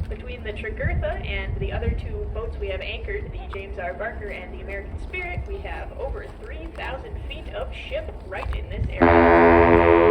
Between the Tregurtha and the other two boats we have anchored, the James R. Barker and the American Spirit, we have over 3,000 feet of ship right in this area.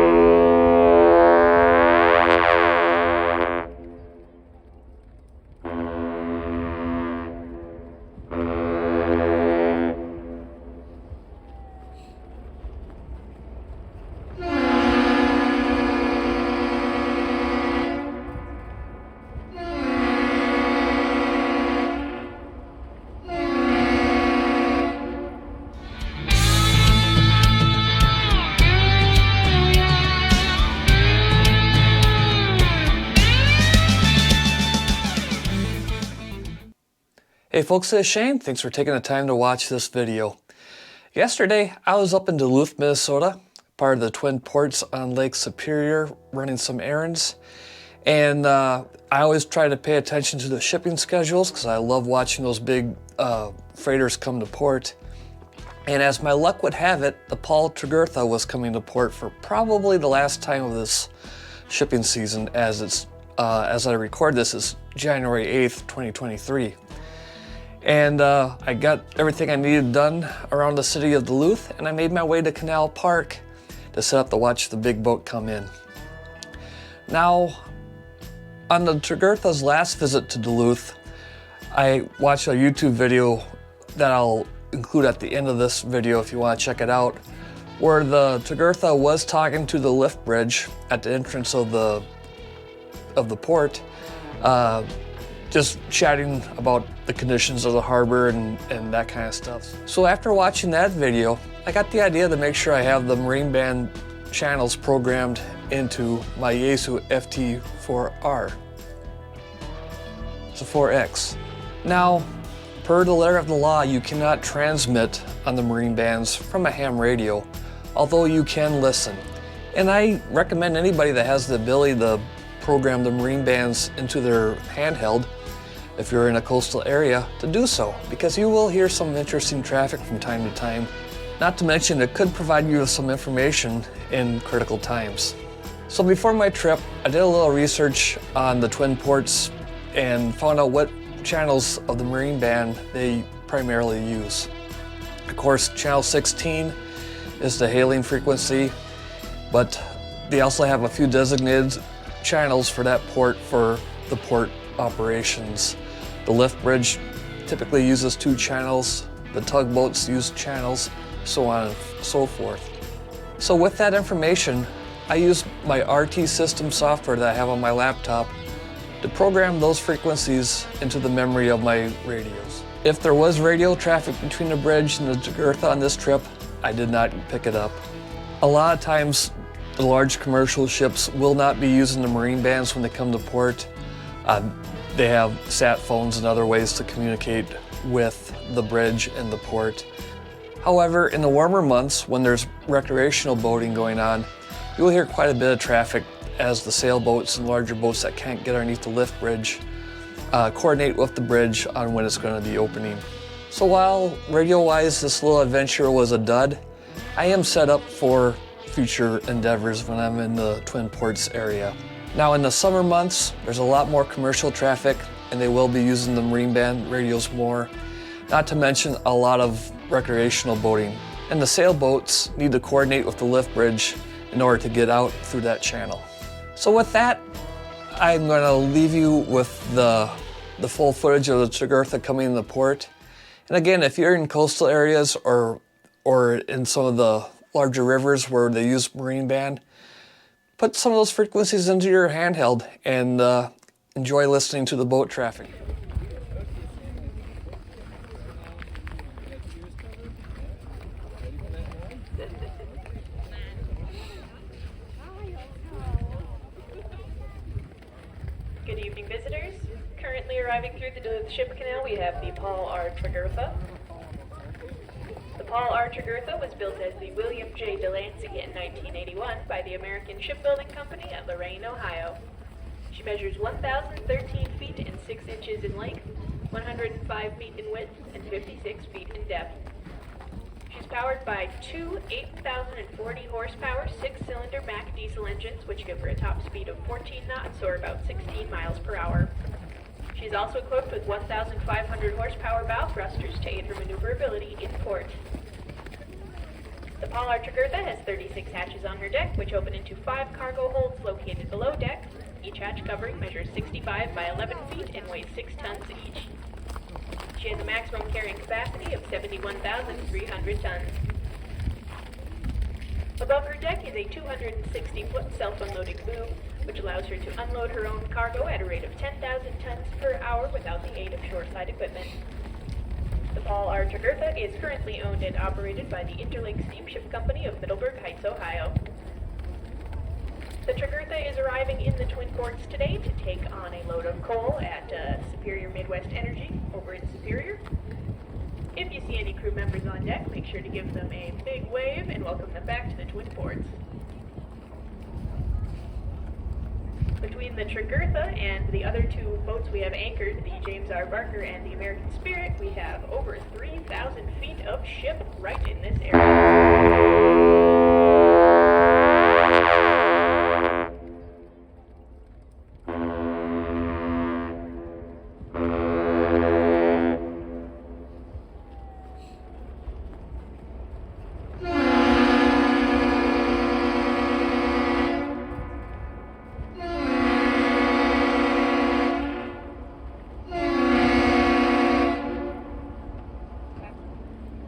Hey folks, it's Shane. Thanks for taking the time to watch this video. Yesterday, I was up in Duluth, Minnesota, part of the Twin Ports on Lake Superior, running some errands. And I always try to pay attention to the shipping schedules because I love watching those big freighters come to port. And as my luck would have it, the Paul Tregurtha was coming to port for probably the last time of this shipping season, as I record this is January 8th, 2023. And I got everything I needed done around the city of Duluth, and I made my way to Canal Park to set up to watch the big boat come in. Now, on the Tregurtha's last visit to Duluth, I watched a YouTube video that I'll include at the end of this video if you want to check it out, where the Tregurtha was talking to the lift bridge at the entrance of the port, just chatting about the conditions of the harbor and that kind of stuff. So after watching that video, I got the idea to make sure I have the Marine Band channels programmed into my Yaesu FT4R. It's a 4X. Now, per the letter of the law, you cannot transmit on the Marine Bands from a ham radio, although you can listen. And I recommend anybody that has the ability to program the Marine Bands into their handheld, if you're in a coastal area, to do so, because you will hear some interesting traffic from time to time. Not to mention it could provide you with some information in critical times. So before my trip, I did a little research on the Twin Ports and found out what channels of the Marine Band they primarily use. Of course, channel 16 is the hailing frequency, but they also have a few designated channels for that port for the port operations. The lift bridge typically uses 2 channels, the tugboats use channels, so on and so forth. So with that information, I use my RT system software that I have on my laptop to program those frequencies into the memory of my radios. If there was radio traffic between the bridge and the Tregurtha on this trip, I did not pick it up. A lot of times, the large commercial ships will not be using the Marine Bands when they come to port. They have sat phones and other ways to communicate with the bridge and the port. However, in the warmer months, when there's recreational boating going on, you will hear quite a bit of traffic as the sailboats and larger boats that can't get underneath the lift bridge coordinate with the bridge on when it's going to be opening. So while radio-wise this little adventure was a dud, I am set up for future endeavors when I'm in the Twin Ports area. Now in the summer months, there's a lot more commercial traffic and they will be using the Marine Band radios more, not to mention a lot of recreational boating. And the sailboats need to coordinate with the lift bridge in order to get out through that channel. So with that, I'm going to leave you with the full footage of the Tregurtha coming in the port. And again, if you're in coastal areas or in some of the larger rivers where they use Marine Band, put some of those frequencies into your handheld and enjoy listening to the boat traffic. Good evening, visitors. Currently arriving through the Duluth Ship Canal, we have the Paul R. Tregurtha. The Paul R. Tregurtha was built as the William J. Delancey in 1981 by the American Shipbuilding Company at Lorain, Ohio. She measures 1,013 feet and 6 inches in length, 105 feet in width, and 56 feet in depth. She's powered by two 8,040 horsepower 6-cylinder Mack diesel engines, which give her a top speed of 14 knots or about 16 miles per hour. is also equipped with 1,500 horsepower bow thrusters to aid her maneuverability in port. The Paul R. Tregurtha has 36 hatches on her deck, which open into 5 cargo holds located below deck. Each hatch covering measures 65 by 11 feet and weighs 6 tons each. She has a maximum carrying capacity of 71,300 tons. Above her deck is a 260-foot self-unloading boom, which allows her to unload her own cargo at a rate of 10,000 tons per hour without the aid of shoreside equipment. The Paul R. Tregurtha is currently owned and operated by the Interlake Steamship Company of Middleburg Heights, Ohio. The Tregurtha is arriving in the Twin Ports today to take on a load of coal at Superior Midwest Energy over in Superior. If you see any crew members on deck, make sure to give them a big wave and welcome them back to the Twin Ports. Between the Tregurtha and the other 2 boats we have anchored, the James R. Barker and the American Spirit, we have over 3,000 feet of ship right in this area.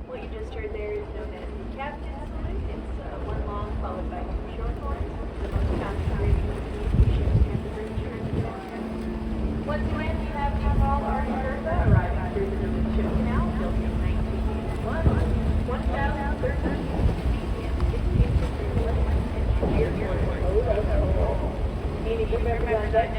What you just heard there is known as the captain's salute. It's one long followed by 2 short ones. The most concentrated with the ship's temperature and the temperature. Once you land, you have the Paul R. Tregurtha arriving through the Newman Ship Canal, built in 1981, 1,013 feet and 6 inches in length, and sheer load of coal. Any crew members on deck